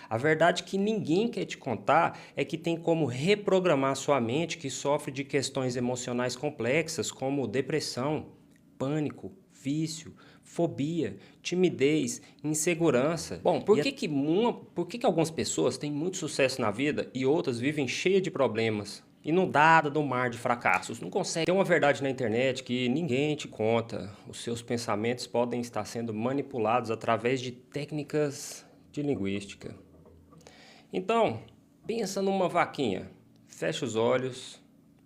A verdade que ninguém quer te contar é que tem como reprogramar sua mente que sofre de questões emocionais complexas como depressão, pânico, vício, fobia, timidez, insegurança. Bom, por que algumas pessoas têm muito sucesso na vida e outras vivem cheias de problemas? Inundada do mar de fracassos, não consegue. Tem uma verdade na internet que ninguém te conta. Os seus pensamentos podem estar sendo manipulados através de técnicas de linguística. Então, pensa numa vaquinha. Fecha os olhos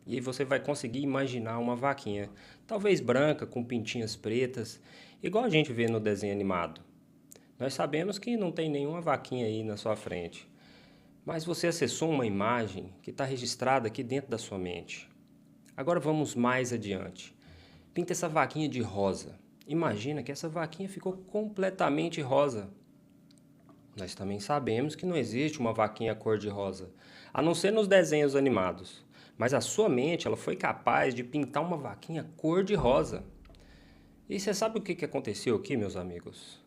e aí você vai conseguir imaginar uma vaquinha, talvez branca com pintinhas pretas, igual a gente vê no desenho animado. Nós sabemos que não tem nenhuma vaquinha aí na sua frente, mas você acessou uma imagem que está registrada aqui dentro da sua mente. Agora vamos mais adiante. Pinta essa vaquinha de rosa. Imagina que essa vaquinha ficou completamente rosa. Nós também sabemos que não existe uma vaquinha cor-de-rosa, a não ser nos desenhos animados. Mas a sua mente ela foi capaz de pintar uma vaquinha cor-de-rosa. E você sabe o que aconteceu aqui, meus amigos?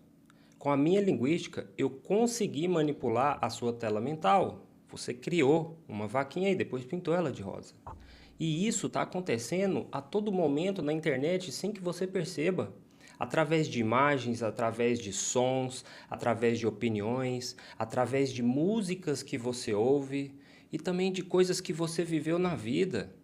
Com a minha linguística, eu consegui manipular a sua tela mental. Você criou uma vaquinha e depois pintou ela de rosa. E isso está acontecendo a todo momento na internet sem que você perceba. Através de imagens, através de sons, através de opiniões, através de músicas que você ouve e também de coisas que você viveu na vida.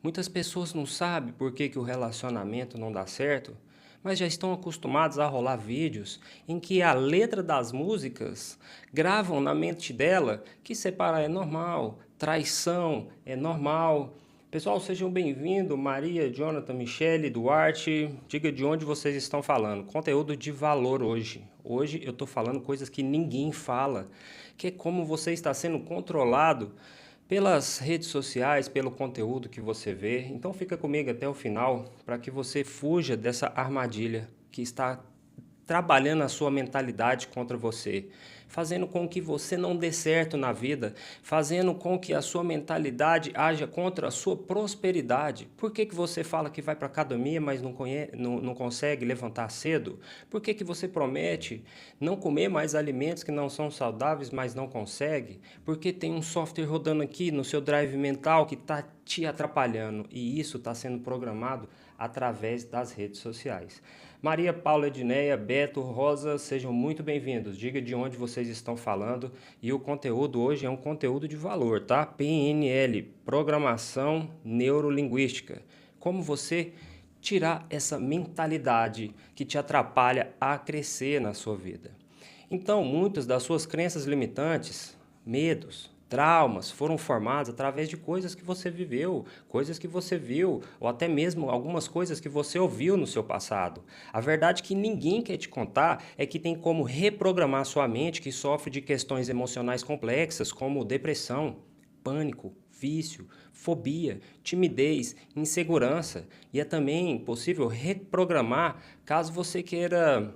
Muitas pessoas não sabem por que o relacionamento não dá certo, mas já estão acostumados a rolar vídeos em que a letra das músicas gravam na mente dela que separar é normal, traição é normal. Pessoal, sejam bem-vindos, Maria, Jonathan, Michele, Duarte, diga de onde vocês estão falando. Conteúdo de valor hoje. Hoje eu estou falando coisas que ninguém fala, que é como você está sendo controlado pelas redes sociais, pelo conteúdo que você vê. Então fica comigo até o final para que você fuja dessa armadilha que está trabalhando a sua mentalidade contra você, fazendo com que você não dê certo na vida, fazendo com que a sua mentalidade haja contra a sua prosperidade. Por que você fala que vai para a academia, mas não consegue levantar cedo? Por que você promete não comer mais alimentos que não são saudáveis, mas não consegue? Porque tem um software rodando aqui no seu drive mental que está te atrapalhando e isso está sendo programado através das redes sociais. Maria Paula Edneia, Beto, Rosa, sejam muito bem-vindos. Diga de onde vocês estão falando e o conteúdo hoje é um conteúdo de valor, tá? PNL, Programação Neurolinguística. Como você tirar essa mentalidade que te atrapalha a crescer na sua vida. Então, muitas das suas crenças limitantes, medos, traumas foram formados através de coisas que você viveu, coisas que você viu, ou até mesmo algumas coisas que você ouviu no seu passado. A verdade que ninguém quer te contar é que tem como reprogramar sua mente que sofre de questões emocionais complexas como depressão, pânico, vício, fobia, timidez, insegurança. E é também possível reprogramar caso você queira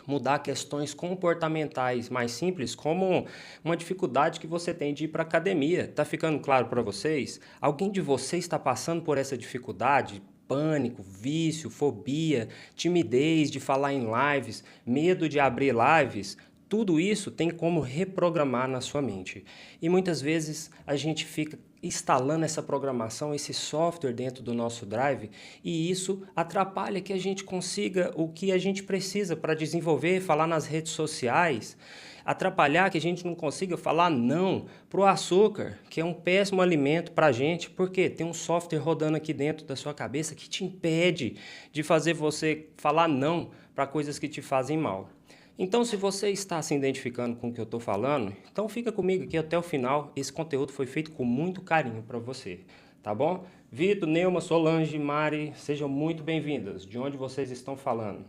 mudar questões comportamentais mais simples, como uma dificuldade que você tem de ir para a academia. Tá ficando claro para vocês? Alguém de vocês está passando por essa dificuldade? Pânico, vício, fobia, timidez de falar em lives, medo de abrir lives? Tudo isso tem como reprogramar na sua mente. E muitas vezes a gente fica instalando essa programação, esse software dentro do nosso drive, e isso atrapalha que a gente consiga o que a gente precisa para desenvolver, falar nas redes sociais, atrapalhar que a gente não consiga falar não para o açúcar, que é um péssimo alimento para a gente, porque tem um software rodando aqui dentro da sua cabeça que te impede de fazer você falar não para coisas que te fazem mal. Então, se você está se identificando com o que eu estou falando, então fica comigo aqui até o final. Esse conteúdo foi feito com muito carinho para você, tá bom? Vitor, Neuma, Solange, Mari, sejam muito bem-vindas. De onde vocês estão falando?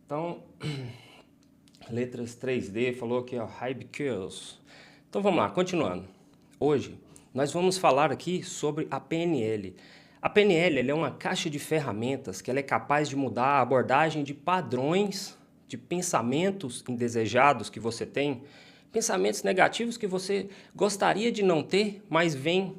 Então, letras 3D, falou aqui, ó, Hibicus. Então, vamos lá, continuando. Hoje, nós vamos falar aqui sobre a PNL. A PNL ela é uma caixa de ferramentas que ela é capaz de mudar a abordagem de padrões de pensamentos indesejados que você tem, pensamentos negativos que você gostaria de não ter, mas vem.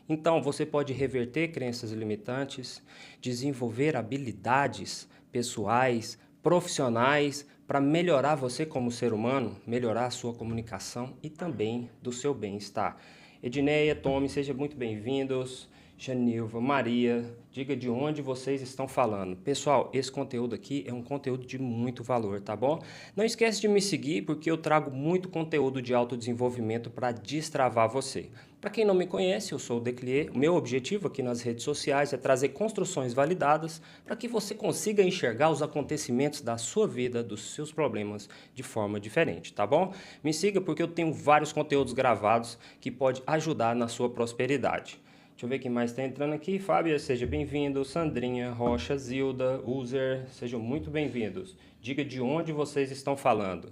Então, você pode reverter crenças limitantes, desenvolver habilidades pessoais, profissionais, para melhorar você como ser humano, melhorar a sua comunicação e também do seu bem-estar. Edneia, Tome, sejam muito bem-vindos. Janilva, Maria, diga de onde vocês estão falando. Pessoal, esse conteúdo aqui é um conteúdo de muito valor, tá bom? Não esquece de me seguir porque eu trago muito conteúdo de autodesenvolvimento para destravar você. Para quem não me conhece, eu sou o Declier. O meu objetivo aqui nas redes sociais é trazer construções validadas para que você consiga enxergar os acontecimentos da sua vida, dos seus problemas, de forma diferente, tá bom? Me siga porque eu tenho vários conteúdos gravados que podem ajudar na sua prosperidade. Deixa eu ver quem mais está entrando aqui. Fábio, seja bem-vindo. Sandrinha, Rocha, Zilda, User, sejam muito bem-vindos. Diga de onde vocês estão falando.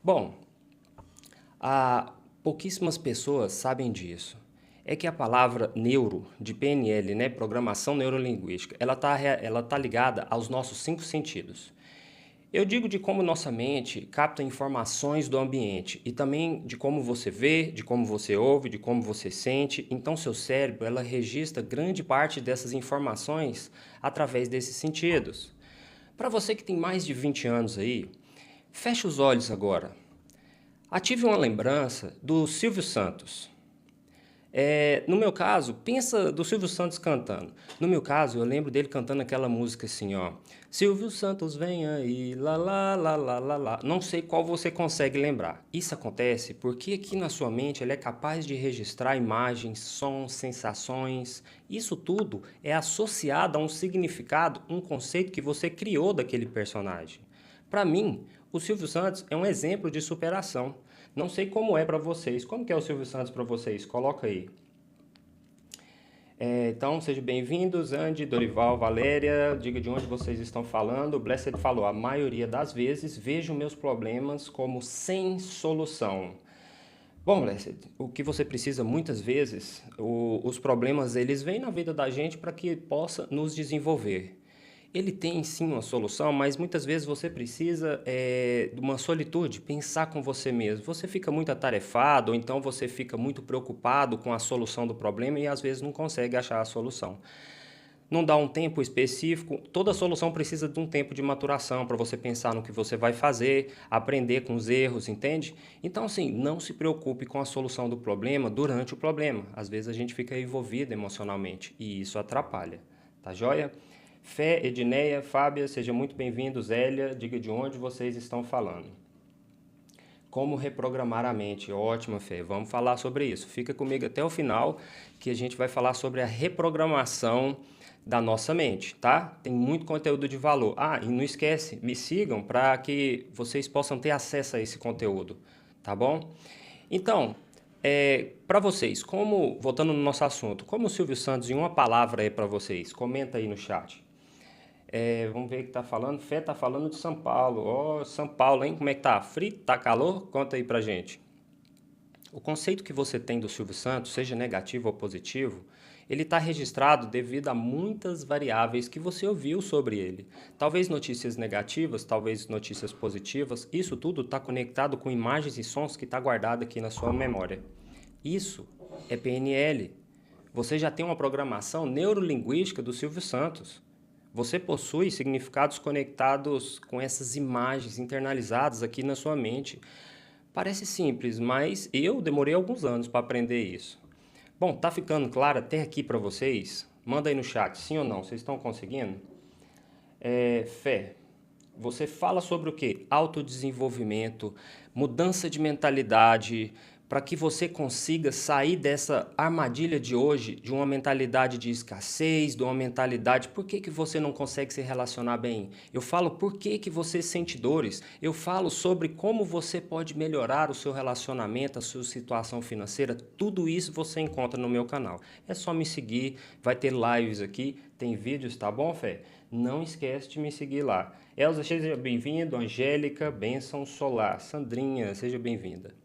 Bom, pouquíssimas pessoas sabem disso. É que a palavra neuro, de PNL, né, programação neurolinguística, ela tá ligada aos nossos 5 sentidos. Eu digo de como nossa mente capta informações do ambiente e também de como você vê, de como você ouve, de como você sente. Então, seu cérebro, ela registra grande parte dessas informações através desses sentidos. Para você que tem mais de 20 anos aí, feche os olhos agora. Ative uma lembrança do Silvio Santos. No meu caso, pensa do Silvio Santos cantando. No meu caso, eu lembro dele cantando aquela música assim, ó. Silvio Santos vem aí, lá, lá, lá, lá, lá, lá. Não sei qual você consegue lembrar. Isso acontece porque aqui na sua mente ele é capaz de registrar imagens, sons, sensações. Isso tudo é associado a um significado, um conceito que você criou daquele personagem. Para mim, o Silvio Santos é um exemplo de superação. Não sei como é para vocês. Como que é o Silvio Santos para vocês? Coloca aí. Então, sejam bem-vindos, Andy, Dorival, Valéria. Diga de onde vocês estão falando. O Blessed falou, a maioria das vezes vejo meus problemas como sem solução. Bom, Blessed, o que você precisa muitas vezes, os problemas eles vêm na vida da gente para que possa nos desenvolver. Ele tem sim uma solução, mas muitas vezes você precisa de uma solitude, pensar com você mesmo. Você fica muito atarefado, ou então você fica muito preocupado com a solução do problema e às vezes não consegue achar a solução. Não dá um tempo específico, toda solução precisa de um tempo de maturação para você pensar no que você vai fazer, aprender com os erros, entende? Então, assim, não se preocupe com a solução do problema durante o problema. Às vezes a gente fica envolvido emocionalmente e isso atrapalha, tá joia? Fé, Edneia, Fábia, sejam muito bem-vindos. Zélia, diga de onde vocês estão falando. Como reprogramar a mente? Ótima, Fé. Vamos falar sobre isso. Fica comigo até o final, que a gente vai falar sobre a reprogramação da nossa mente, tá? Tem muito conteúdo de valor. E não esquece, me sigam para que vocês possam ter acesso a esse conteúdo, tá bom? Então, para vocês, voltando no nosso assunto, como o Silvio Santos, em uma palavra aí para vocês, comenta aí no chat. Vamos ver o que tá falando. Fé tá falando de São Paulo. Ó, São Paulo, hein? Como é que tá? Frio? Tá calor? Conta aí pra gente. O conceito que você tem do Silvio Santos, seja negativo ou positivo, ele está registrado devido a muitas variáveis que você ouviu sobre ele. Talvez notícias negativas, talvez notícias positivas. Isso tudo está conectado com imagens e sons que está guardado aqui na sua memória. Isso é PNL. Você já tem uma programação neurolinguística do Silvio Santos. Você possui significados conectados com essas imagens internalizadas aqui na sua mente. Parece simples, mas eu demorei alguns anos para aprender isso. Bom, tá ficando claro até aqui para vocês? Manda aí no chat, sim ou não? Vocês estão conseguindo? Fé, você fala sobre o quê? Autodesenvolvimento, mudança de mentalidade, para que você consiga sair dessa armadilha de hoje, de uma mentalidade de escassez, de uma mentalidade, por que você não consegue se relacionar bem? Eu falo por que você sente dores, eu falo sobre como você pode melhorar o seu relacionamento, a sua situação financeira, tudo isso você encontra no meu canal. É só me seguir, vai ter lives aqui, tem vídeos, tá bom, Fé? Não esquece de me seguir lá. Elza, seja bem-vindo, Angélica, Bênção Solar, Sandrinha, seja bem-vinda.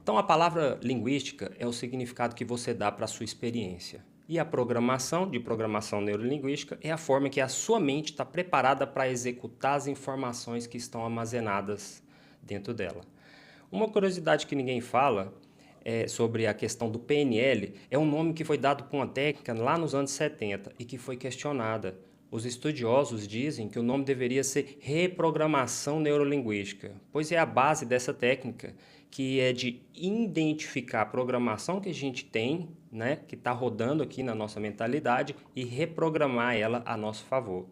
Então, a palavra linguística é o significado que você dá para a sua experiência. E a programação, de programação neurolinguística, é a forma que a sua mente está preparada para executar as informações que estão armazenadas dentro dela. Uma curiosidade que ninguém fala sobre a questão do PNL é um nome que foi dado por uma técnica lá nos anos 70 e que foi questionada. Os estudiosos dizem que o nome deveria ser reprogramação neurolinguística, pois é a base dessa técnica, que é de identificar a programação que a gente tem, né, que está rodando aqui na nossa mentalidade e reprogramar ela a nosso favor.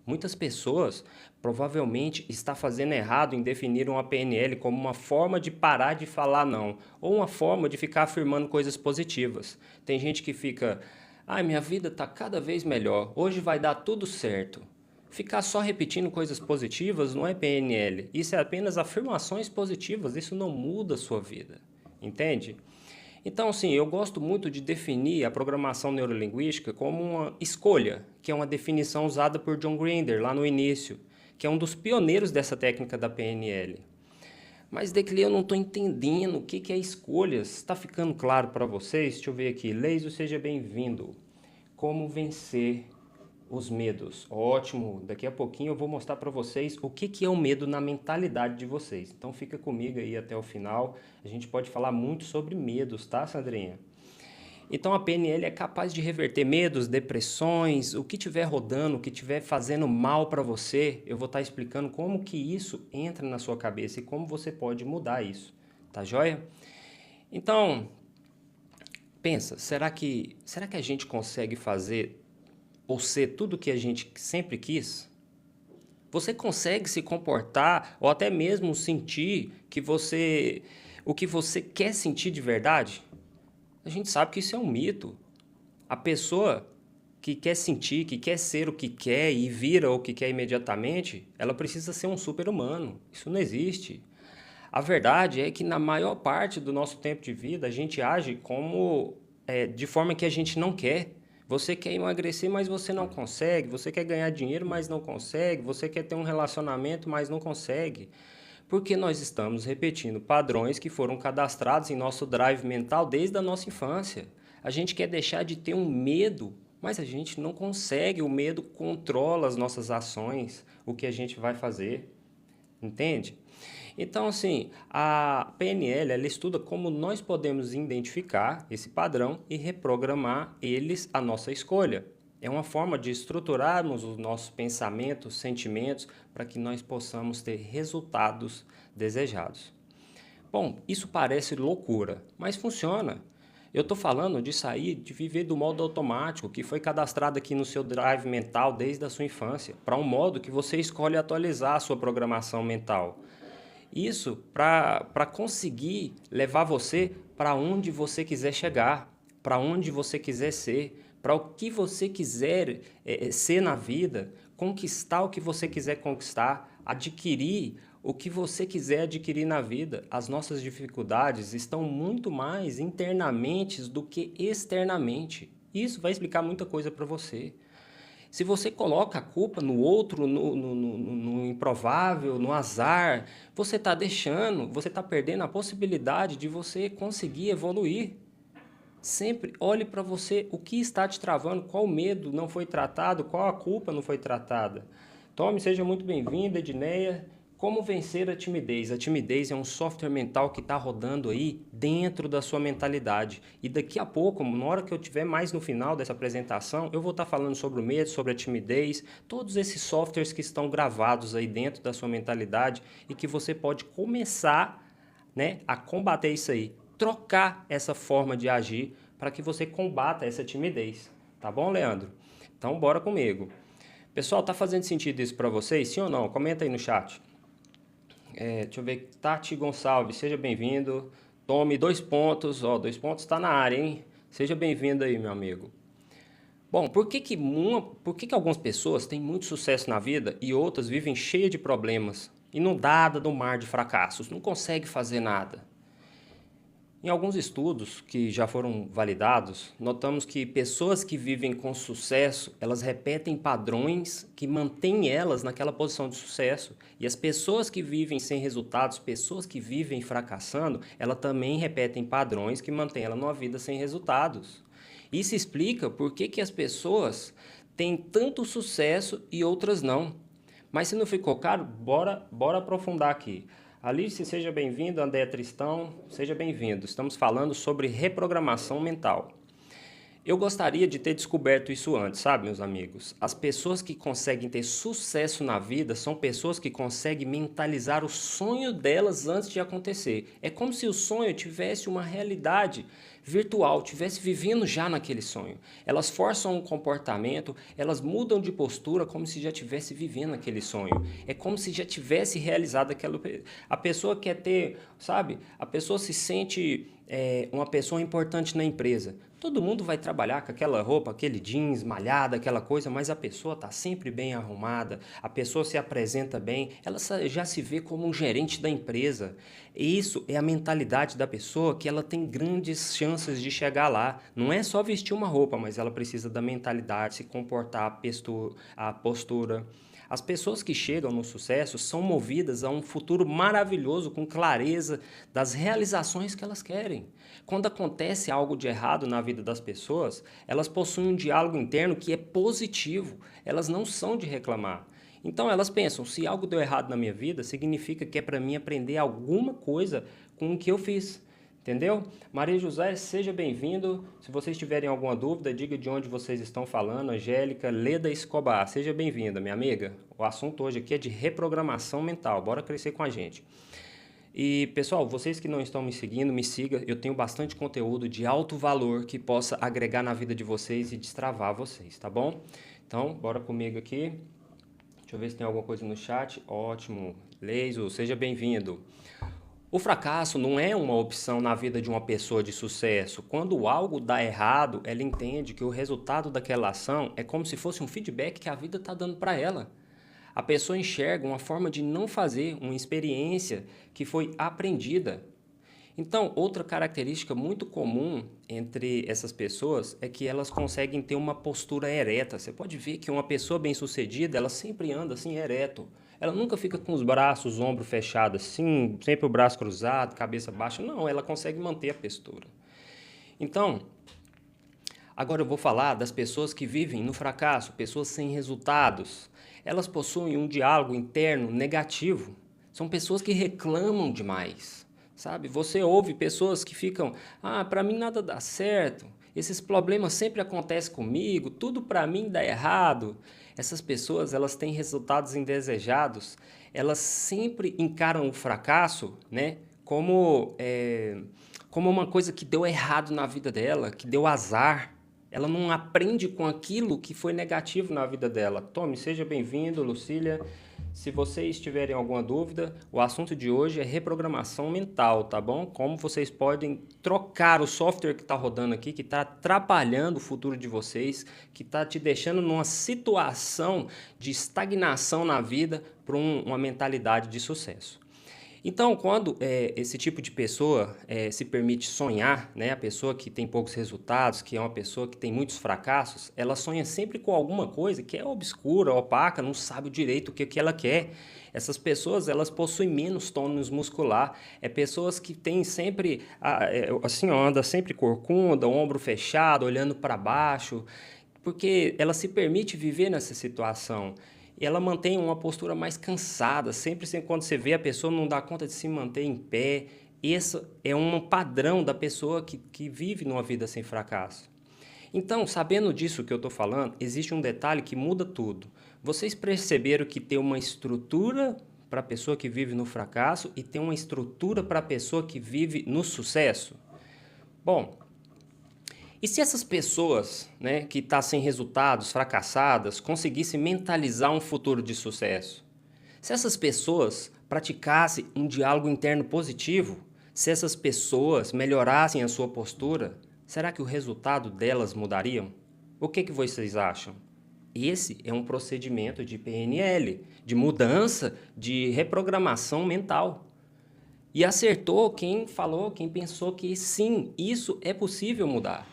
Muitas pessoas provavelmente estão fazendo errado em definir uma PNL como uma forma de parar de falar não, ou uma forma de ficar afirmando coisas positivas. Tem gente que fica, ai, minha vida está cada vez melhor, hoje vai dar tudo certo. Ficar só repetindo coisas positivas não é PNL, isso é apenas afirmações positivas, isso não muda a sua vida, entende? Então, sim, eu gosto muito de definir a programação neurolinguística como uma escolha, que é uma definição usada por John Grinder lá no início, que é um dos pioneiros dessa técnica da PNL. Mas, Decli, eu não estou entendendo o que é escolhas. Está ficando claro para vocês? Deixa eu ver aqui. Leison, seja bem-vindo. Como vencer os medos? Ótimo, daqui a pouquinho eu vou mostrar para vocês o que é o medo na mentalidade de vocês. Então fica comigo aí até o final, a gente pode falar muito sobre medos, tá, Sandrinha? Então a PNL é capaz de reverter medos, depressões, o que estiver rodando, o que estiver fazendo mal para você, eu vou estar explicando como que isso entra na sua cabeça e como você pode mudar isso, tá joia? Então, pensa, será que a gente consegue fazer ou ser tudo que a gente sempre quis? Você consegue se comportar ou até mesmo sentir o que você quer sentir de verdade? A gente sabe que isso é um mito. A pessoa que quer sentir, que quer ser o que quer e vira o que quer imediatamente, ela precisa ser um super-humano. Isso não existe. A verdade é que na maior parte do nosso tempo de vida a gente age de forma que a gente não quer. Você quer emagrecer, mas você não consegue. Você quer ganhar dinheiro, mas não consegue. Você quer ter um relacionamento, mas não consegue. Porque nós estamos repetindo padrões que foram cadastrados em nosso drive mental desde a nossa infância. A gente quer deixar de ter um medo, mas a gente não consegue. O medo controla as nossas ações, o que a gente vai fazer. Entende? Então, assim, a PNL, ela estuda como nós podemos identificar esse padrão e reprogramar eles à nossa escolha. É uma forma de estruturarmos os nossos pensamentos, sentimentos, para que nós possamos ter resultados desejados. Bom, isso parece loucura, mas funciona. Eu estou falando de sair, de viver do modo automático, que foi cadastrado aqui no seu drive mental desde a sua infância, para um modo que você escolhe atualizar a sua programação mental. Isso para conseguir levar você para onde você quiser chegar, para onde você quiser ser, para o que você quiser ser na vida, conquistar o que você quiser conquistar, adquirir o que você quiser adquirir na vida. As nossas dificuldades estão muito mais internamente do que externamente. Isso vai explicar muita coisa para você. Se você coloca a culpa no outro, no improvável, no azar, você está perdendo a possibilidade de você conseguir evoluir. Sempre olhe para você o que está te travando, qual medo não foi tratado, qual a culpa não foi tratada. Tome, seja muito bem-vinda, Edneia. Como vencer a timidez? A timidez é um software mental que está rodando aí dentro da sua mentalidade. E daqui a pouco, na hora que eu estiver mais no final dessa apresentação, eu vou estar falando sobre o medo, sobre a timidez, todos esses softwares que estão gravados aí dentro da sua mentalidade e que você pode começar, né, a combater isso aí. Trocar essa forma de agir para que você combata essa timidez. Tá bom, Leandro? Então, bora comigo. Pessoal, tá fazendo sentido isso para vocês? Sim ou não? Comenta aí no chat. Deixa eu ver, Tati Gonçalves, seja bem-vindo. Tome 2 pontos, 2 pontos está na área, hein? Seja bem-vindo aí, meu amigo. Bom, por que algumas pessoas têm muito sucesso na vida e outras vivem cheias de problemas, inundadas do mar de fracassos, não conseguem fazer nada? Em alguns estudos que já foram validados, notamos que pessoas que vivem com sucesso, elas repetem padrões que mantêm elas naquela posição de sucesso. E as pessoas que vivem sem resultados, pessoas que vivem fracassando, elas também repetem padrões que mantêm ela numa vida sem resultados. Isso explica por que as pessoas têm tanto sucesso e outras não. Mas se não ficou claro, bora aprofundar aqui. Alice, seja bem-vindo. André Tristão, seja bem-vindo. Estamos falando sobre reprogramação mental. Eu gostaria de ter descoberto isso antes, sabe, meus amigos? As pessoas que conseguem ter sucesso na vida são pessoas que conseguem mentalizar o sonho delas antes de acontecer. É como se o sonho tivesse uma realidade virtual, tivesse vivendo já naquele sonho. Elas forçam um comportamento, elas mudam de postura como se já tivesse vivendo aquele sonho. É como se já tivesse realizado aquela. A pessoa quer ter, sabe? A pessoa se sente uma pessoa importante na empresa. Todo mundo vai trabalhar com aquela roupa, aquele jeans malhada, aquela coisa, mas a pessoa está sempre bem arrumada, a pessoa se apresenta bem, ela já se vê como um gerente da empresa. E isso é a mentalidade da pessoa que ela tem grandes chances de chegar lá. Não é só vestir uma roupa, mas ela precisa da mentalidade, se comportar, a postura. As pessoas que chegam no sucesso são movidas a um futuro maravilhoso, com clareza das realizações que elas querem. Quando acontece algo de errado na vida das pessoas, elas possuem um diálogo interno que é positivo, elas não são de reclamar. Então elas pensam, se algo deu errado na minha vida, significa que é para mim aprender alguma coisa com o que eu fiz. Entendeu? Maria José, seja bem-vindo. Se vocês tiverem alguma dúvida, diga de onde vocês estão falando. Angélica Leda Escobar, seja bem-vinda, minha amiga. O assunto hoje aqui é de reprogramação mental. Bora crescer com a gente. E, pessoal, vocês que não estão me seguindo, me siga. Eu tenho bastante conteúdo de alto valor que possa agregar na vida de vocês e destravar vocês, tá bom? Então, bora comigo aqui. Deixa eu ver se tem alguma coisa no chat. Ótimo. Leiso, seja bem-vindo. O fracasso não é uma opção na vida de uma pessoa de sucesso. Quando algo dá errado, ela entende que o resultado daquela ação é como se fosse um feedback que a vida está dando para ela. A pessoa enxerga uma forma de não fazer, uma experiência que foi aprendida. Então, outra característica muito comum entre essas pessoas é que elas conseguem ter uma postura ereta. Você pode ver que uma pessoa bem-sucedida, ela sempre anda assim ereto. Ela nunca fica com os braços, os ombros fechados assim, sempre o braço cruzado, cabeça baixa. Não, ela consegue manter a postura. Então, agora eu vou falar das pessoas que vivem no fracasso, pessoas sem resultados. Elas possuem um diálogo interno negativo. São pessoas que reclamam demais, sabe? Você ouve pessoas que ficam, para mim nada dá certo, esses problemas sempre acontecem comigo, tudo para mim dá errado. Essas pessoas, elas têm resultados indesejados, elas sempre encaram o fracasso, né, como uma coisa que deu errado na vida dela, que deu azar. Ela não aprende com aquilo que foi negativo na vida dela. Tome, seja bem-vindo, Lucília. Se vocês tiverem alguma dúvida, o assunto de hoje é reprogramação mental, tá bom? Como vocês podem trocar o software que está rodando aqui, que está atrapalhando o futuro de vocês, que está te deixando numa situação de estagnação na vida para uma mentalidade de sucesso. Então, quando esse tipo de pessoa se permite sonhar, né, a pessoa que tem poucos resultados, que é uma pessoa que tem muitos fracassos, ela sonha sempre com alguma coisa que é obscura, opaca, não sabe direito o que ela quer. Essas pessoas, elas possuem menos tônus muscular, pessoas que têm sempre, assim, ó, anda sempre corcunda, ombro fechado, olhando para baixo, porque ela se permite viver nessa situação. Ela mantém uma postura mais cansada, sempre quando você vê a pessoa não dá conta de se manter em pé. Esse é um padrão da pessoa que vive numa vida sem fracasso. Então, sabendo disso que eu estou falando, existe um detalhe que muda tudo. Vocês perceberam que tem uma estrutura para a pessoa que vive no fracasso e tem uma estrutura para a pessoa que vive no sucesso? Bom, e se essas pessoas, né, que estão sem resultados, fracassadas, conseguissem mentalizar um futuro de sucesso? Se essas pessoas praticassem um diálogo interno positivo, se essas pessoas melhorassem a sua postura, será que o resultado delas mudariam? O que vocês acham? Esse é um procedimento de PNL, de mudança, de reprogramação mental. E acertou quem falou, quem pensou que sim, isso é possível mudar.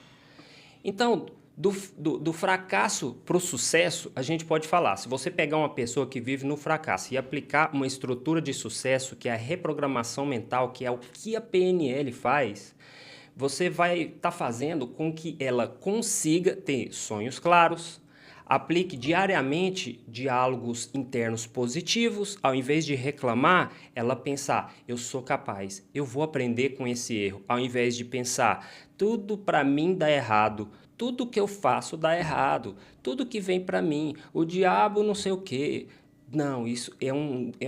Então, do fracasso para o sucesso, a gente pode falar, se você pegar uma pessoa que vive no fracasso e aplicar uma estrutura de sucesso, que é a reprogramação mental, que é o que a PNL faz, você vai estar fazendo com que ela consiga ter sonhos claros, Aplique diariamente diálogos internos positivos. Ao invés de reclamar, ela pensar, eu sou capaz, eu vou aprender com esse erro. Ao invés de pensar, tudo para mim dá errado, tudo que eu faço dá errado, tudo que vem para mim, o diabo não sei o quê. Não, isso é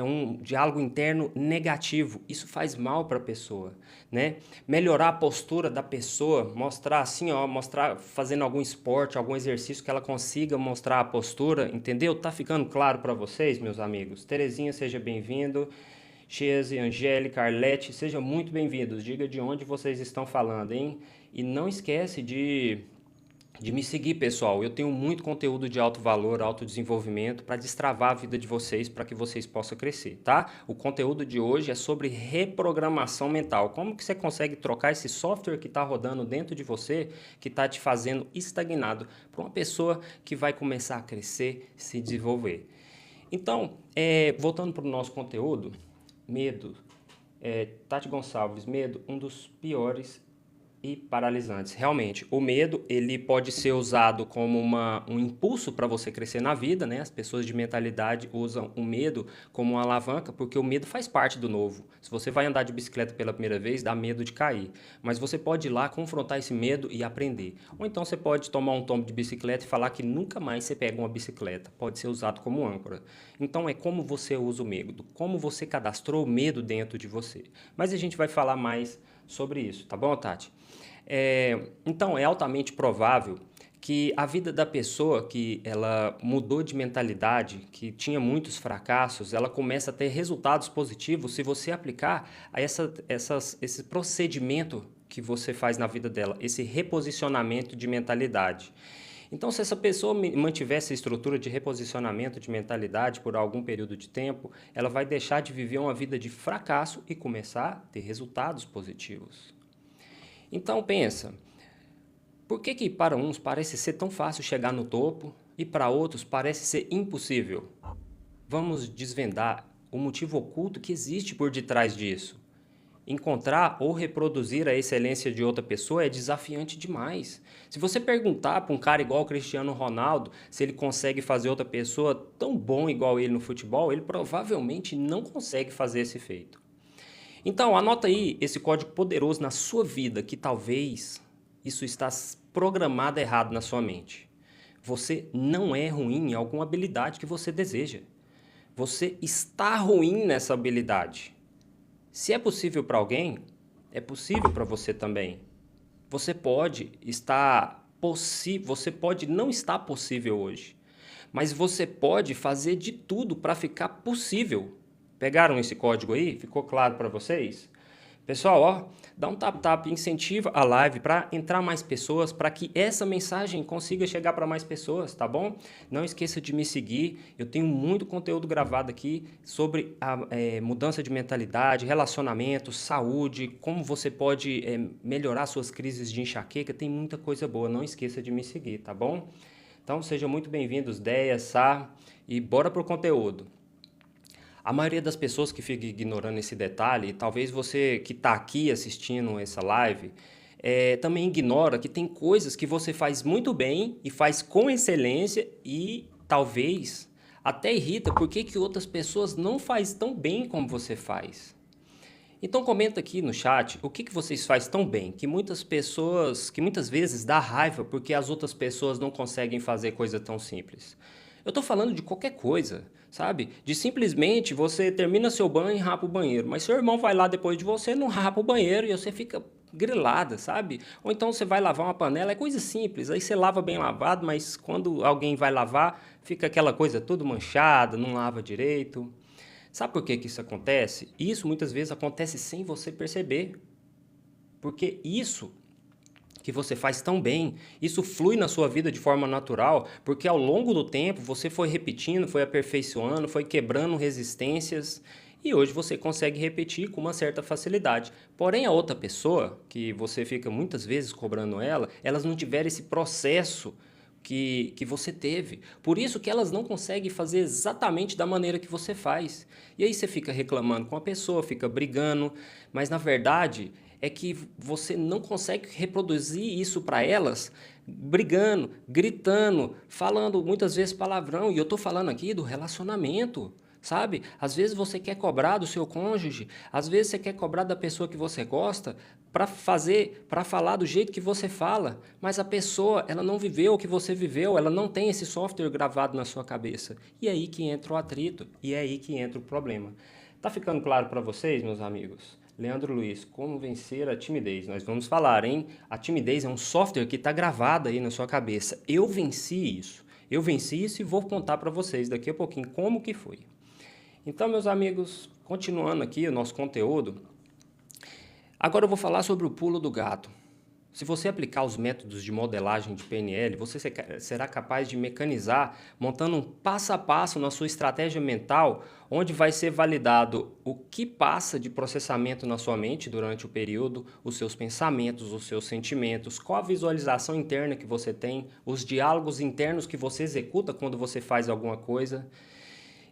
um diálogo interno negativo. Isso faz mal para a pessoa, né? Melhorar a postura da pessoa, mostrar assim, ó, mostrar fazendo algum esporte, algum exercício que ela consiga mostrar a postura, entendeu? Tá ficando claro para vocês, meus amigos? Terezinha, seja bem-vindo. Chese, Angélica, Arlete, sejam muito bem-vindos. Diga de onde vocês estão falando, hein? E não esquece de me seguir, pessoal. Eu tenho muito conteúdo de alto valor, alto desenvolvimento para destravar a vida de vocês, para que vocês possam crescer, tá? O conteúdo de hoje é sobre reprogramação mental. Como que você consegue trocar esse software que está rodando dentro de você, que está te fazendo estagnado, para uma pessoa que vai começar a crescer, se desenvolver. Então, voltando para o nosso conteúdo, medo. Tati Gonçalves, medo, um dos piores e paralisantes. Realmente, o medo ele pode ser usado como um impulso para você crescer na vida, né? As pessoas de mentalidade usam o medo como uma alavanca, porque o medo faz parte do novo. Se você vai andar de bicicleta pela primeira vez, dá medo de cair. Mas você pode ir lá confrontar esse medo e aprender. Ou então você pode tomar um tombo de bicicleta e falar que nunca mais você pega uma bicicleta. Pode ser usado como âncora. Então é como você usa o medo, como você cadastrou o medo dentro de você. Mas a gente vai falar mais sobre isso, tá bom, Tati? Então, é altamente provável que a vida da pessoa que ela mudou de mentalidade, que tinha muitos fracassos, ela começa a ter resultados positivos se você aplicar a esse procedimento que você faz na vida dela, esse reposicionamento de mentalidade. Então, se essa pessoa mantiver essa estrutura de reposicionamento de mentalidade por algum período de tempo, ela vai deixar de viver uma vida de fracasso e começar a ter resultados positivos. Então pensa, por que para uns parece ser tão fácil chegar no topo e para outros parece ser impossível? Vamos desvendar o motivo oculto que existe por detrás disso. Encontrar ou reproduzir a excelência de outra pessoa é desafiante demais. Se você perguntar para um cara igual o Cristiano Ronaldo se ele consegue fazer outra pessoa tão bom igual ele no futebol, ele provavelmente não consegue fazer esse feito. Então, anota aí esse código poderoso na sua vida, que talvez isso está programado errado na sua mente. Você não é ruim em alguma habilidade que você deseja. Você está ruim nessa habilidade. Se é possível para alguém, é possível para você também. Você pode não estar possível hoje, mas você pode fazer de tudo para ficar possível. Pegaram esse código aí? Ficou claro para vocês? Pessoal, ó, dá um tap-tap, incentiva a live para entrar mais pessoas, para que essa mensagem consiga chegar para mais pessoas, tá bom? Não esqueça de me seguir, eu tenho muito conteúdo gravado aqui sobre a mudança de mentalidade, relacionamento, saúde, como você pode melhorar suas crises de enxaqueca, tem muita coisa boa, não esqueça de me seguir, tá bom? Então sejam muito bem-vindos, Deia, Sá, e bora pro conteúdo. A maioria das pessoas que fica ignorando esse detalhe, talvez você que está aqui assistindo essa live, também ignora que tem coisas que você faz muito bem e faz com excelência e talvez até irrita porque que outras pessoas não fazem tão bem como você faz. Então comenta aqui no chat o que vocês fazem tão bem, que muitas vezes dá raiva porque as outras pessoas não conseguem fazer coisa tão simples. Eu tô falando de qualquer coisa, sabe? De simplesmente você termina seu banho e rapa o banheiro, mas seu irmão vai lá depois de você, não rapa o banheiro e você fica grilada, sabe? Ou então você vai lavar uma panela, é coisa simples, aí você lava bem lavado, mas quando alguém vai lavar, fica aquela coisa tudo manchada, não lava direito. Sabe por que isso acontece? Isso muitas vezes acontece sem você perceber. Porque isso que você faz tão bem, isso flui na sua vida de forma natural, porque ao longo do tempo você foi repetindo, foi aperfeiçoando, foi quebrando resistências e hoje você consegue repetir com uma certa facilidade. Porém, a outra pessoa, que você fica muitas vezes cobrando elas não tiveram esse processo que você teve. Por isso que elas não conseguem fazer exatamente da maneira que você faz. E aí você fica reclamando com a pessoa, fica brigando, mas na verdade é que você não consegue reproduzir isso para elas brigando, gritando, falando muitas vezes palavrão. E eu estou falando aqui do relacionamento, sabe? Às vezes você quer cobrar do seu cônjuge, às vezes você quer cobrar da pessoa que você gosta para falar do jeito que você fala, mas a pessoa, ela não viveu o que você viveu, ela não tem esse software gravado na sua cabeça. E é aí que entra o atrito, e é aí que entra o problema. Tá ficando claro para vocês, meus amigos? Leandro Luiz, como vencer a timidez? Nós vamos falar, hein? A timidez é um software que está gravado aí na sua cabeça. Eu venci isso. Eu venci isso e vou contar para vocês daqui a pouquinho como que foi. Então, meus amigos, continuando aqui o nosso conteúdo, agora eu vou falar sobre o pulo do gato. Se você aplicar os métodos de modelagem de PNL, você será capaz de mecanizar, montando um passo a passo na sua estratégia mental, onde vai ser validado o que passa de processamento na sua mente durante o período, os seus pensamentos, os seus sentimentos, qual a visualização interna que você tem, os diálogos internos que você executa quando você faz alguma coisa.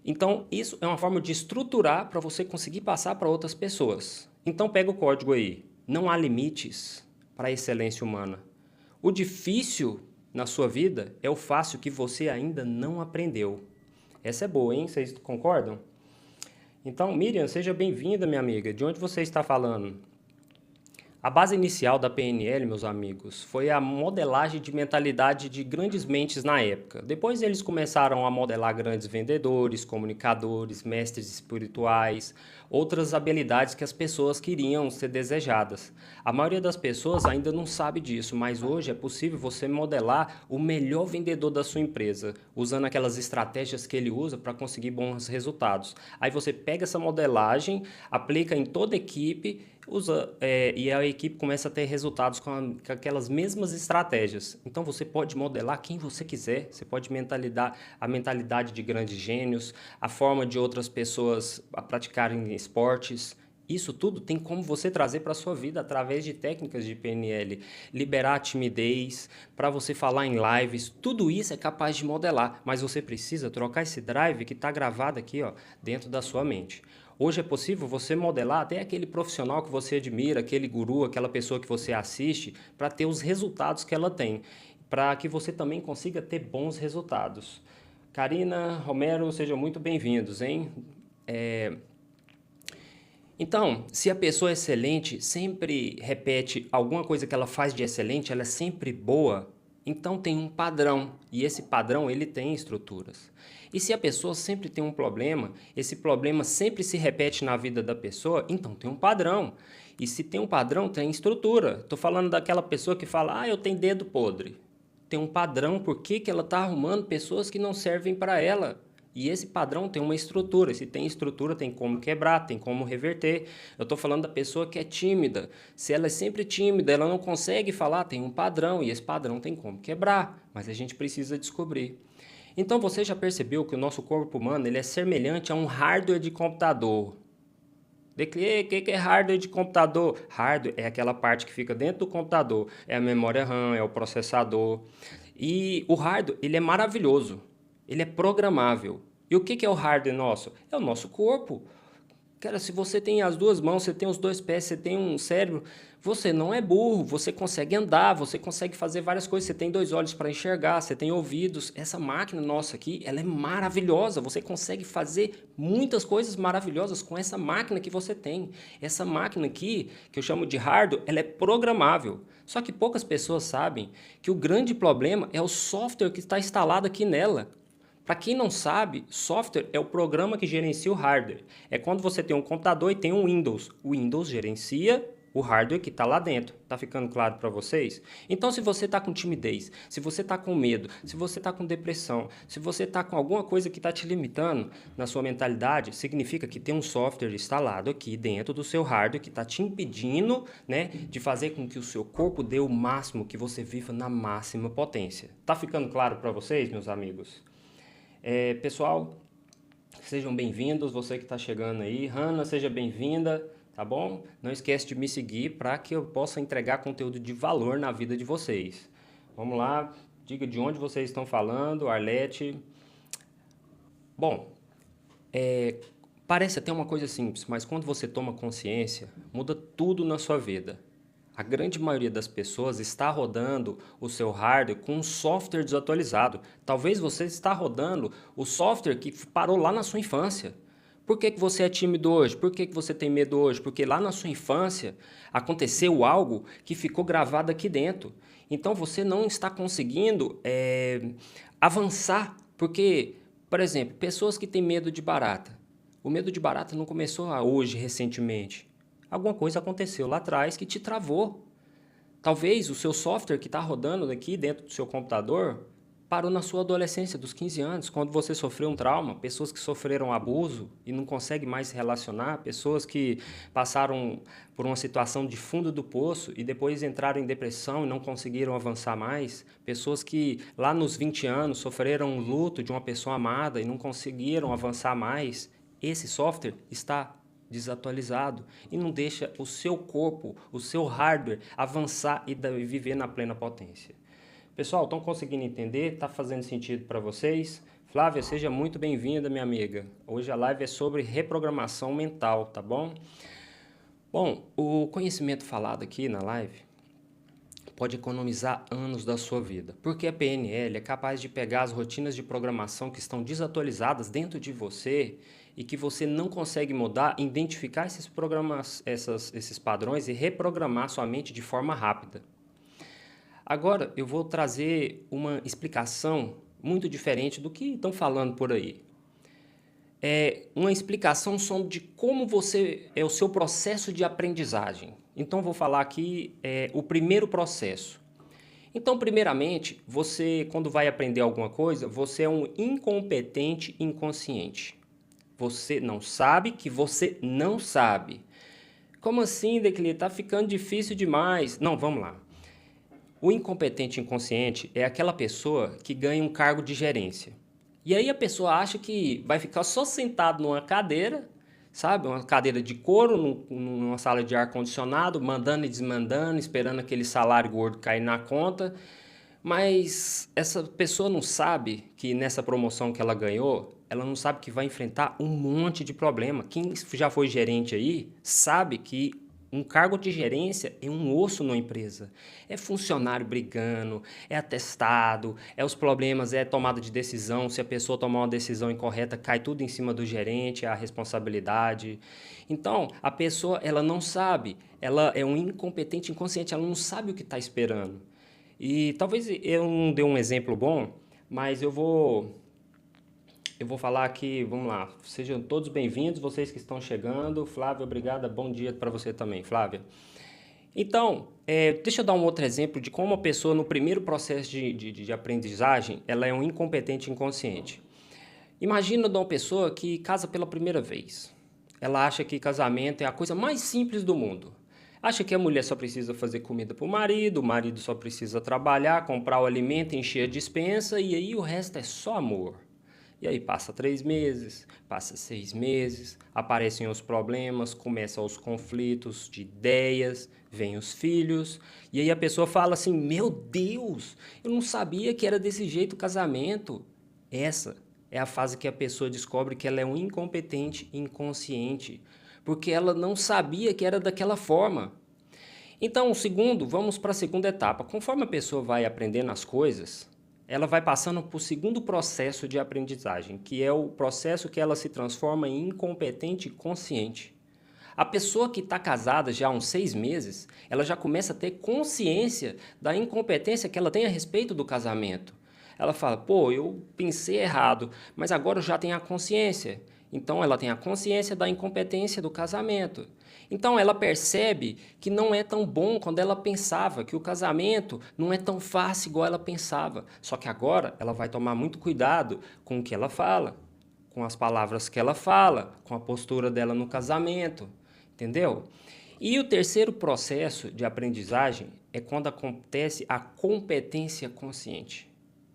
Então, isso é uma forma de estruturar para você conseguir passar para outras pessoas. Então, pega o código aí. Não há limites para a excelência humana. O difícil na sua vida é o fácil que você ainda não aprendeu. Essa é boa, hein? Vocês concordam? Então, Miriam, seja bem-vinda, minha amiga. De onde você está falando? A base inicial da PNL, meus amigos, foi a modelagem de mentalidade de grandes mentes na época. Depois eles começaram a modelar grandes vendedores, comunicadores, mestres espirituais, outras habilidades que as pessoas queriam ser desejadas. A maioria das pessoas ainda não sabe disso, mas hoje é possível você modelar o melhor vendedor da sua empresa, usando aquelas estratégias que ele usa para conseguir bons resultados. Aí você pega essa modelagem, aplica em toda a equipe, e a equipe começa a ter resultados com aquelas mesmas estratégias. Então você pode modelar quem você quiser, você pode a mentalidade de grandes gênios, a forma de outras pessoas a praticarem esportes. Isso tudo tem como você trazer para a sua vida através de técnicas de PNL, liberar a timidez, para você falar em lives, tudo isso é capaz de modelar, mas você precisa trocar esse drive que está gravado aqui, ó, dentro da sua mente. Hoje é possível você modelar até aquele profissional que você admira, aquele guru, aquela pessoa que você assiste, para ter os resultados que ela tem, para que você também consiga ter bons resultados. Karina, Romero, sejam muito bem-vindos, hein? Então, se a pessoa é excelente sempre repete alguma coisa que ela faz de excelente, ela é sempre boa, então tem um padrão, e esse padrão ele tem estruturas. E se a pessoa sempre tem um problema, esse problema sempre se repete na vida da pessoa, então tem um padrão. E se tem um padrão, tem estrutura. Estou falando daquela pessoa que fala, eu tenho dedo podre. Tem um padrão por que ela está arrumando pessoas que não servem para ela. E esse padrão tem uma estrutura. Se tem estrutura, tem como quebrar, tem como reverter. Eu estou falando da pessoa que é tímida. Se ela é sempre tímida, ela não consegue falar, tem um padrão. E esse padrão tem como quebrar. Mas a gente precisa descobrir. Então você já percebeu que o nosso corpo humano ele é semelhante a um hardware de computador. O que é hardware de computador? Hardware é aquela parte que fica dentro do computador. É a memória RAM, é o processador. E o hardware ele é maravilhoso. Ele é programável. E o que é o hardware nosso? É o nosso corpo. Cara, se você tem as duas mãos, você tem os dois pés, você tem um cérebro, você não é burro, você consegue andar, você consegue fazer várias coisas, você tem dois olhos para enxergar, você tem ouvidos. Essa máquina nossa aqui, ela é maravilhosa, você consegue fazer muitas coisas maravilhosas com essa máquina que você tem. Essa máquina aqui, que eu chamo de hardware, ela é programável. Só que poucas pessoas sabem que o grande problema é o software que está instalado aqui nela. Para quem não sabe, software é o programa que gerencia o hardware. É quando você tem um computador e tem um Windows. O Windows gerencia o hardware que está lá dentro. Está ficando claro para vocês? Então, se você está com timidez, se você está com medo, se você está com depressão, se você está com alguma coisa que está te limitando na sua mentalidade, significa que tem um software instalado aqui dentro do seu hardware que está te impedindo, né, de fazer com que o seu corpo dê o máximo, que você viva na máxima potência. Está ficando claro para vocês, meus amigos? Pessoal, sejam bem-vindos, você que está chegando aí. Hanna, seja bem-vinda, tá bom? Não esquece de me seguir para que eu possa entregar conteúdo de valor na vida de vocês. Vamos lá, diga de onde vocês estão falando, Arlete. Bom, Parece até uma coisa simples, mas quando você toma consciência, muda tudo na sua vida. A grande maioria das pessoas está rodando o seu hardware com um software desatualizado. Talvez você está rodando o software que parou lá na sua infância. Por que que você é tímido hoje? Por que que você tem medo hoje? Porque lá na sua infância aconteceu algo que ficou gravado aqui dentro. Então você não está conseguindo avançar. Porque, por exemplo, pessoas que têm medo de barata. O medo de barata não começou hoje, recentemente. Alguma coisa aconteceu lá atrás que te travou. Talvez o seu software que está rodando aqui dentro do seu computador parou na sua adolescência, dos 15 anos, quando você sofreu um trauma, pessoas que sofreram abuso e não conseguem mais se relacionar, pessoas que passaram por uma situação de fundo do poço e depois entraram em depressão e não conseguiram avançar mais, pessoas que lá nos 20 anos sofreram um luto de uma pessoa amada e não conseguiram avançar mais. Esse software está desatualizado e não deixa o seu corpo, o seu hardware avançar e viver na plena potência. Pessoal, estão conseguindo entender? Está fazendo sentido para vocês? Flávia, seja muito bem-vinda, minha amiga. Hoje a live é sobre reprogramação mental, tá bom? Bom, o conhecimento falado aqui na live pode economizar anos da sua vida, porque a PNL é capaz de pegar as rotinas de programação que estão desatualizadas dentro de você e que você não consegue mudar, identificar esses padrões e reprogramar sua mente de forma rápida. Agora eu vou trazer uma explicação muito diferente do que estão falando por aí. É uma explicação sobre como é o seu processo de aprendizagem. Então vou falar aqui o primeiro processo. Então, primeiramente, você, quando vai aprender alguma coisa, você é um incompetente inconsciente. Você não sabe que você não sabe. Como assim, Declia? Tá ficando difícil demais. Não, vamos lá. O incompetente inconsciente é aquela pessoa que ganha um cargo de gerência. E aí a pessoa acha que vai ficar só sentado numa cadeira, sabe? Uma cadeira de couro, numa sala de ar-condicionado, mandando e desmandando, esperando aquele salário gordo cair na conta. Mas essa pessoa não sabe que nessa promoção que ela ganhou, ela não sabe que vai enfrentar um monte de problema. Quem já foi gerente aí sabe que um cargo de gerência é um osso numa empresa. É funcionário brigando, é atestado, é os problemas, é tomada de decisão. Se a pessoa tomar uma decisão incorreta, cai tudo em cima do gerente, é a responsabilidade. Então, a pessoa, ela não sabe, ela é um incompetente inconsciente, ela não sabe o que está esperando. E talvez eu não dê um exemplo bom, mas eu vou falar aqui, vamos lá, sejam todos bem-vindos, vocês que estão chegando. Flávia, obrigada, bom dia para você também, Flávia. Então, deixa eu dar um outro exemplo de como a pessoa, no primeiro processo de aprendizagem, ela é um incompetente inconsciente. Imagina uma pessoa que casa pela primeira vez. Ela acha que casamento é a coisa mais simples do mundo. Acha que a mulher só precisa fazer comida para o marido só precisa trabalhar, comprar o alimento, encher a despensa e aí o resto é só amor. E aí passa 3 meses, passa 6 meses, aparecem os problemas, começam os conflitos de ideias, vêm os filhos, e aí a pessoa fala assim, meu Deus, eu não sabia que era desse jeito o casamento. Essa é a fase que a pessoa descobre que ela é um incompetente inconsciente, porque ela não sabia que era daquela forma. Então, vamos para a segunda etapa. Conforme a pessoa vai aprendendo as coisas, ela vai passando por segundo processo de aprendizagem, que é o processo que ela se transforma em incompetente consciente. A pessoa que está casada já há uns 6 meses, ela já começa a ter consciência da incompetência que ela tem a respeito do casamento. Ela fala, pô, eu pensei errado, mas agora eu já tenho a consciência. Então, ela tem a consciência da incompetência do casamento. Então, ela percebe que não é tão bom quando ela pensava, que o casamento não é tão fácil igual ela pensava. Só que agora ela vai tomar muito cuidado com o que ela fala, com as palavras que ela fala, com a postura dela no casamento, entendeu? E o terceiro processo de aprendizagem é quando acontece a competência consciente.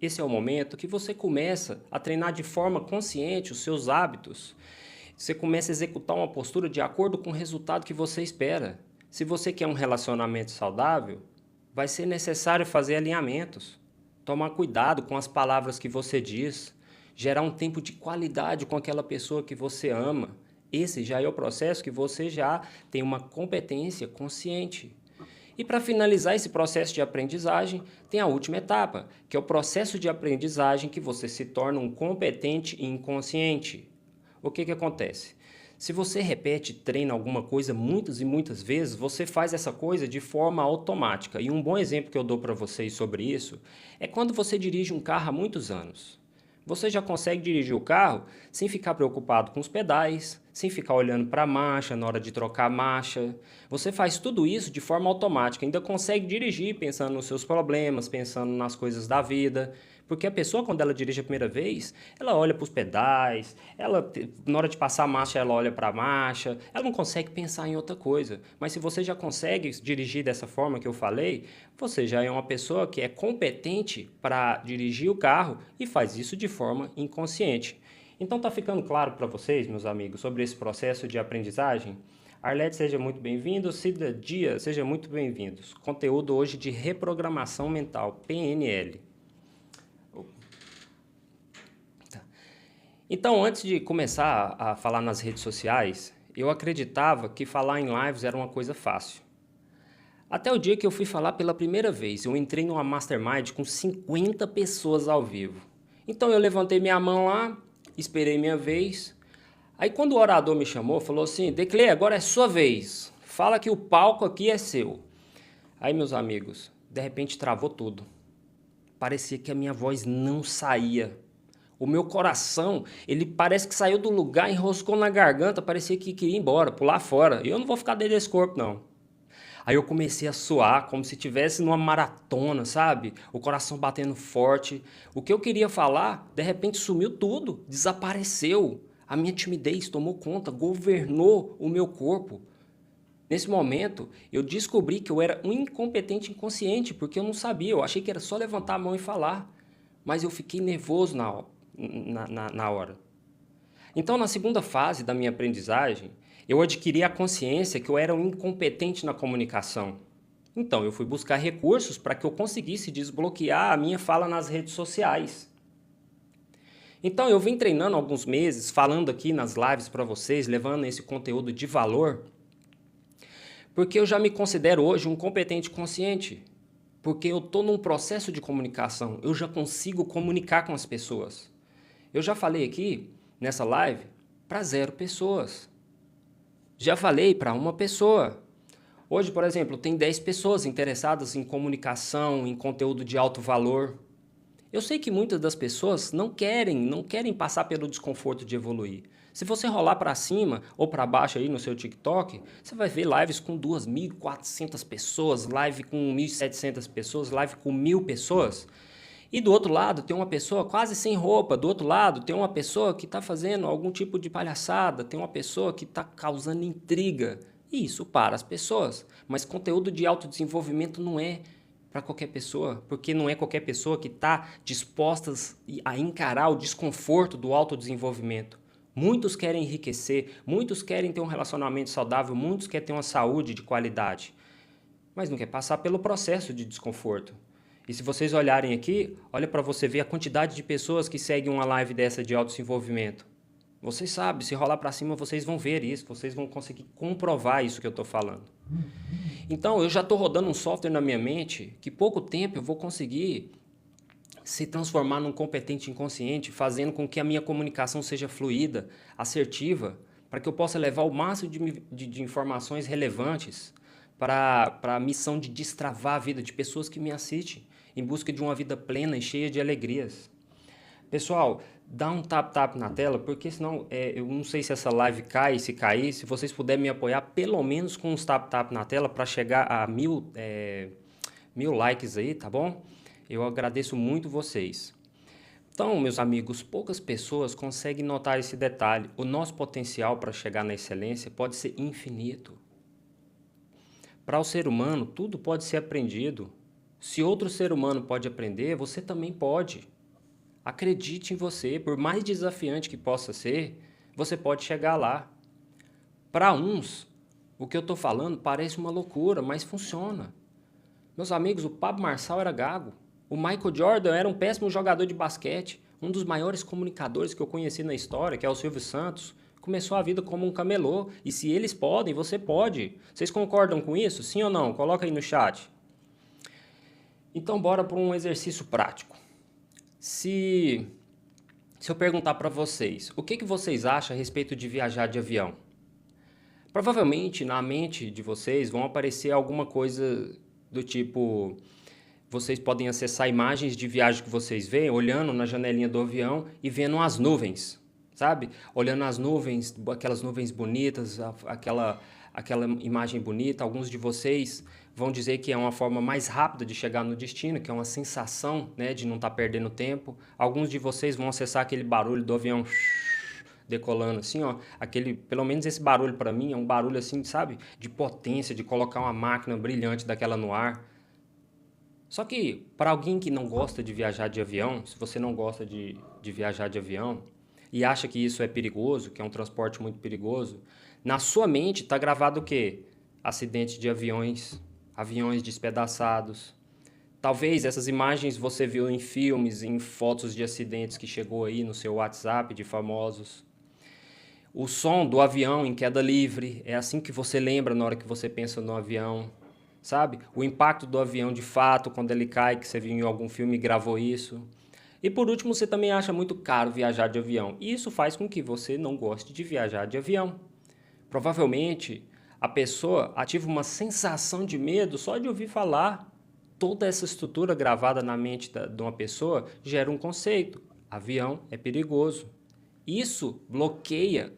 Esse é o momento que você começa a treinar de forma consciente os seus hábitos. Você começa a executar uma postura de acordo com o resultado que você espera. Se você quer um relacionamento saudável, vai ser necessário fazer alinhamentos. Tomar cuidado com as palavras que você diz. Gerar um tempo de qualidade com aquela pessoa que você ama. Esse já é o processo que você já tem uma competência consciente. E para finalizar esse processo de aprendizagem, tem a última etapa, que é o processo de aprendizagem que você se torna um competente inconsciente. O que acontece? Se você repete, treina alguma coisa muitas e muitas vezes, você faz essa coisa de forma automática. E um bom exemplo que eu dou para vocês sobre isso é quando você dirige um carro há muitos anos. Você já consegue dirigir o carro sem ficar preocupado com os pedais, sem ficar olhando para a marcha na hora de trocar a marcha. Você faz tudo isso de forma automática, ainda consegue dirigir pensando nos seus problemas, pensando nas coisas da vida. Porque a pessoa, quando ela dirige a primeira vez, ela olha para os pedais, na hora de passar a marcha, ela olha para a marcha, ela não consegue pensar em outra coisa. Mas se você já consegue dirigir dessa forma que eu falei, você já é uma pessoa que é competente para dirigir o carro e faz isso de forma inconsciente. Então está ficando claro para vocês, meus amigos, sobre esse processo de aprendizagem? Arlete, seja muito bem-vindo. Cida Dias, seja muito bem-vindos. Conteúdo hoje de reprogramação mental, PNL. Então, antes de começar a falar nas redes sociais, eu acreditava que falar em lives era uma coisa fácil. Até o dia que eu fui falar pela primeira vez, eu entrei numa mastermind com 50 pessoas ao vivo. Então eu levantei minha mão lá, esperei minha vez. Aí quando o orador me chamou, falou assim: Declê, agora é sua vez. Fala que o palco aqui é seu. Aí, meus amigos, de repente travou tudo. Parecia que a minha voz não saía. O meu coração, ele parece que saiu do lugar, enroscou na garganta, parecia que queria ir embora, pular fora. E eu não vou ficar dentro desse corpo, não. Aí eu comecei a suar, como se estivesse numa maratona, sabe? O coração batendo forte. O que eu queria falar, de repente sumiu tudo, desapareceu. A minha timidez tomou conta, governou o meu corpo. Nesse momento, eu descobri que eu era um incompetente inconsciente, porque eu não sabia, eu achei que era só levantar a mão e falar. Mas eu fiquei nervoso na hora. Então, na segunda fase da minha aprendizagem, eu adquiri a consciência que eu era um incompetente na comunicação. Então, eu fui buscar recursos para que eu conseguisse desbloquear a minha fala nas redes sociais. Então, eu vim treinando há alguns meses, falando aqui nas lives para vocês, levando esse conteúdo de valor, porque eu já me considero hoje um competente consciente. Porque eu estou num processo de comunicação, eu já consigo comunicar com as pessoas. Eu já falei aqui, nessa live, para 0 pessoas. Já falei para 1 pessoa. Hoje, por exemplo, tem 10 pessoas interessadas em comunicação, em conteúdo de alto valor. Eu sei que muitas das pessoas não querem passar pelo desconforto de evoluir. Se você rolar para cima ou para baixo aí no seu TikTok, você vai ver lives com 2.400 pessoas, live com 1.700 pessoas, live com 1.000 pessoas. E do outro lado tem uma pessoa quase sem roupa, do outro lado tem uma pessoa que está fazendo algum tipo de palhaçada, tem uma pessoa que está causando intriga. E isso para as pessoas. Mas conteúdo de autodesenvolvimento não é para qualquer pessoa, porque não é qualquer pessoa que está disposta a encarar o desconforto do autodesenvolvimento. Muitos querem enriquecer, muitos querem ter um relacionamento saudável, muitos querem ter uma saúde de qualidade, mas não quer passar pelo processo de desconforto. E se vocês olharem aqui, olha para você ver a quantidade de pessoas que seguem uma live dessa de autodesenvolvimento. Vocês sabem, se rolar para cima, vocês vão ver isso, vocês vão conseguir comprovar isso que eu estou falando. Então, eu já estou rodando um software na minha mente que pouco tempo eu vou conseguir se transformar num competente inconsciente, fazendo com que a minha comunicação seja fluida, assertiva, para que eu possa levar o máximo de informações relevantes para a missão de destravar a vida de pessoas que me assistem, em busca de uma vida plena e cheia de alegrias. Pessoal, dá um tap-tap na tela, porque senão eu não sei se essa live cai, se cair, se vocês puderem me apoiar pelo menos com uns tap-tap na tela para chegar a 1.000 likes aí, tá bom? Eu agradeço muito vocês. Então, meus amigos, poucas pessoas conseguem notar esse detalhe. O nosso potencial para chegar na excelência pode ser infinito. Para o ser humano, tudo pode ser aprendido. Se outro ser humano pode aprender, você também pode. Acredite em você, por mais desafiante que possa ser, você pode chegar lá. Para uns, o que eu estou falando parece uma loucura, mas funciona. Meus amigos, o Pablo Marçal era gago. O Michael Jordan era um péssimo jogador de basquete. Um dos maiores comunicadores que eu conheci na história, que é o Silvio Santos, começou a vida como um camelô. E se eles podem, você pode. Vocês concordam com isso? Sim ou não? Coloca aí no chat. Então, bora para um exercício prático. Se eu perguntar para vocês, o que vocês acham a respeito de viajar de avião? Provavelmente, na mente de vocês, vão aparecer alguma coisa do tipo... Vocês podem acessar imagens de viagem que vocês veem, olhando na janelinha do avião e vendo as nuvens, sabe? Olhando as nuvens, aquelas nuvens bonitas, aquela imagem bonita. Alguns de vocês vão dizer que é uma forma mais rápida de chegar no destino, que é uma sensação, né, de não estar perdendo tempo. Alguns de vocês vão acessar aquele barulho do avião decolando assim, ó, pelo menos esse barulho para mim é um barulho assim, sabe, de potência, de colocar uma máquina brilhante daquela no ar. Só que, para alguém que não gosta de viajar de avião, se você não gosta de viajar de avião e acha que isso é perigoso, que é um transporte muito perigoso, na sua mente está gravado o quê? Acidentes de aviões, aviões despedaçados. Talvez essas imagens você viu em filmes, em fotos de acidentes que chegou aí no seu WhatsApp de famosos. O som do avião em queda livre, é assim que você lembra na hora que você pensa no avião. Sabe? O impacto do avião de fato, quando ele cai, que você viu em algum filme e gravou isso. E por último, você também acha muito caro viajar de avião. E isso faz com que você não goste de viajar de avião. Provavelmente, a pessoa ativa uma sensação de medo só de ouvir falar. Toda essa estrutura gravada na mente de uma pessoa gera um conceito. Avião é perigoso. Isso bloqueia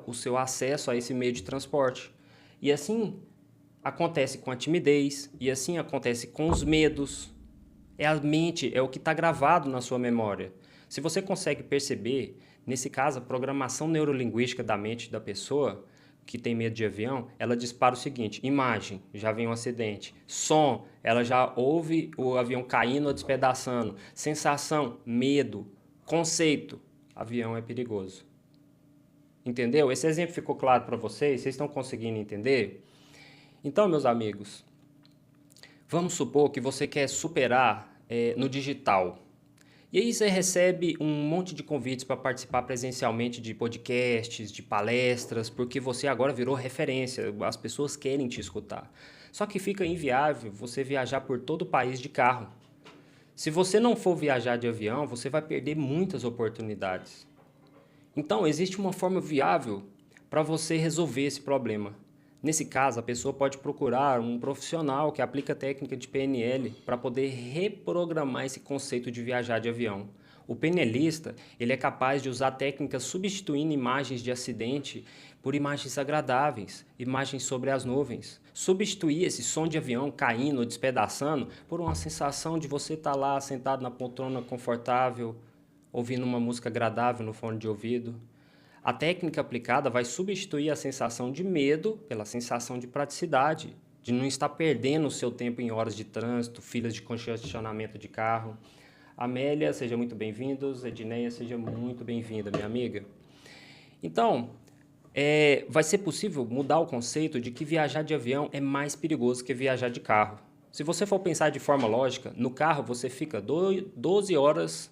o seu acesso a esse meio de transporte. E assim... acontece com a timidez e assim acontece com os medos. É a mente, é o que está gravado na sua memória. Se você consegue perceber, nesse caso, a programação neurolinguística da mente da pessoa que tem medo de avião, ela dispara o seguinte: imagem, já vem um acidente. Som, ela já ouve o avião caindo ou despedaçando. Sensação, medo. Conceito, avião é perigoso. Entendeu? Esse exemplo ficou claro para vocês? Vocês estão conseguindo entender? Então, meus amigos, vamos supor que você quer superar no digital. E aí você recebe um monte de convites para participar presencialmente de podcasts, de palestras, porque você agora virou referência, as pessoas querem te escutar. Só que fica inviável você viajar por todo o país de carro. Se você não for viajar de avião, você vai perder muitas oportunidades. Então, existe uma forma viável para você resolver esse problema. Nesse caso, a pessoa pode procurar um profissional que aplica a técnica de PNL para poder reprogramar esse conceito de viajar de avião. O PNLista, ele é capaz de usar técnicas substituindo imagens de acidente por imagens agradáveis, imagens sobre as nuvens. Substituir esse som de avião caindo ou despedaçando por uma sensação de você estar lá sentado na poltrona confortável, ouvindo uma música agradável no fone de ouvido. A técnica aplicada vai substituir a sensação de medo pela sensação de praticidade, de não estar perdendo o seu tempo em horas de trânsito, filas de congestionamento de carro. Amélia, seja muito bem-vindos. Edneia, seja muito bem-vinda, minha amiga. Então, vai ser possível mudar o conceito de que viajar de avião é mais perigoso que viajar de carro. Se você for pensar de forma lógica, no carro você fica 12 horas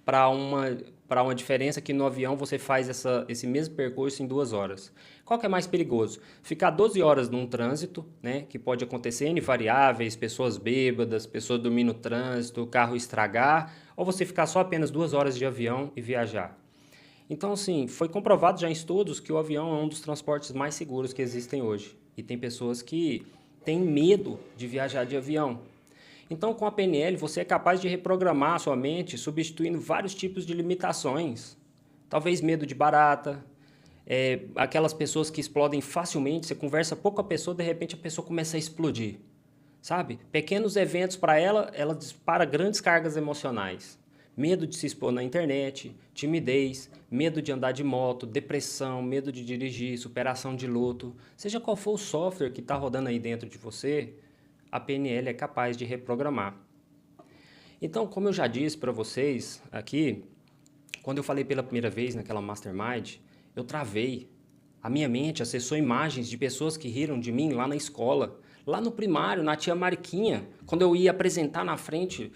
para uma diferença que no avião você faz esse mesmo percurso em 2 horas. Qual que é mais perigoso? Ficar 12 horas num trânsito, né, que pode acontecer N variáveis, pessoas bêbadas, pessoas dormindo no trânsito, o carro estragar, ou você ficar só apenas 2 horas de avião e viajar? Então, assim, foi comprovado já em estudos que o avião é um dos transportes mais seguros que existem hoje. E tem pessoas que têm medo de viajar de avião. Então, com a PNL, você é capaz de reprogramar a sua mente, substituindo vários tipos de limitações. Talvez medo de barata, aquelas pessoas que explodem facilmente, você conversa pouco com a pessoa, de repente a pessoa começa a explodir. Sabe? Pequenos eventos para ela dispara grandes cargas emocionais. Medo de se expor na internet, timidez, medo de andar de moto, depressão, medo de dirigir, superação de luto. Seja qual for o software que está rodando aí dentro de você, a PNL é capaz de reprogramar. Então, como eu já disse para vocês aqui, quando eu falei pela primeira vez naquela Mastermind, eu travei. A minha mente acessou imagens de pessoas que riram de mim lá na escola, lá no primário, na tia Mariquinha, quando eu ia apresentar na frente.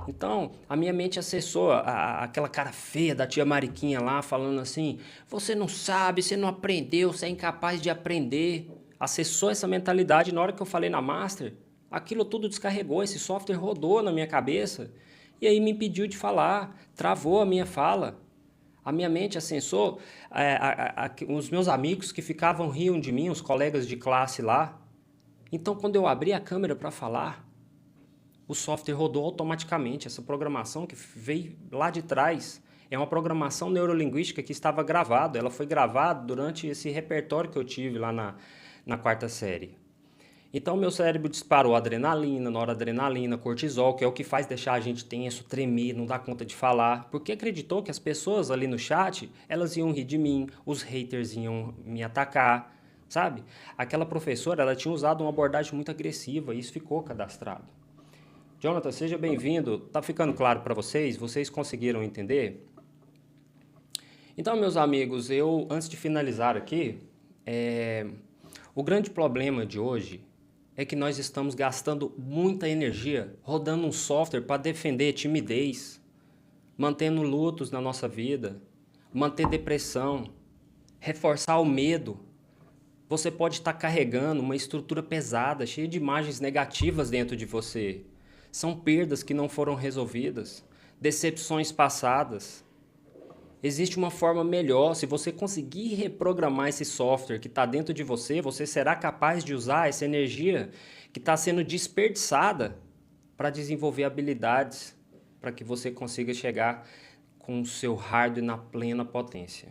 Então, a minha mente acessou aquela cara feia da tia Mariquinha lá, falando assim, você não sabe, você não aprendeu, você é incapaz de aprender. Acessou essa mentalidade. Na hora que eu falei na Master, aquilo tudo descarregou, esse software rodou na minha cabeça. E aí me impediu de falar, travou a minha fala. A minha mente acessou os meus amigos que ficavam riam de mim, os colegas de classe lá. Então, quando eu abri a câmera para falar, o software rodou automaticamente. Essa programação que veio lá de trás é uma programação neurolinguística que estava gravada. Ela foi gravada durante esse repertório que eu tive lá na quarta série. Então, meu cérebro disparou adrenalina, noradrenalina, cortisol, que é o que faz deixar a gente tenso, tremer, não dar conta de falar, porque acreditou que as pessoas ali no chat, elas iam rir de mim, os haters iam me atacar, sabe? Aquela professora, ela tinha usado uma abordagem muito agressiva e isso ficou cadastrado. Jonathan, seja bem-vindo. Tá ficando claro para vocês? Vocês conseguiram entender? Então, meus amigos, antes de finalizar aqui, o grande problema de hoje é que nós estamos gastando muita energia rodando um software para defender timidez, mantendo lutos na nossa vida, manter depressão, reforçar o medo. Você pode estar carregando uma estrutura pesada, cheia de imagens negativas dentro de você. São perdas que não foram resolvidas, decepções passadas. Existe uma forma melhor. Se você conseguir reprogramar esse software que está dentro de você, você será capaz de usar essa energia que está sendo desperdiçada para desenvolver habilidades, para que você consiga chegar com o seu hardware na plena potência.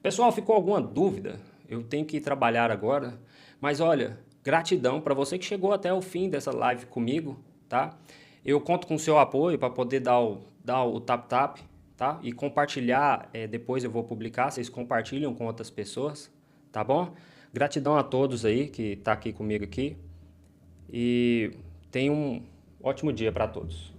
Pessoal, ficou alguma dúvida? Eu tenho que trabalhar agora, mas olha, gratidão para você que chegou até o fim dessa live comigo, tá? Eu conto com o seu apoio para poder dar o tap-tap, tá? E compartilhar, depois eu vou publicar, vocês compartilham com outras pessoas, tá bom? Gratidão a todos aí que tá aqui comigo aqui e tenham um ótimo dia para todos.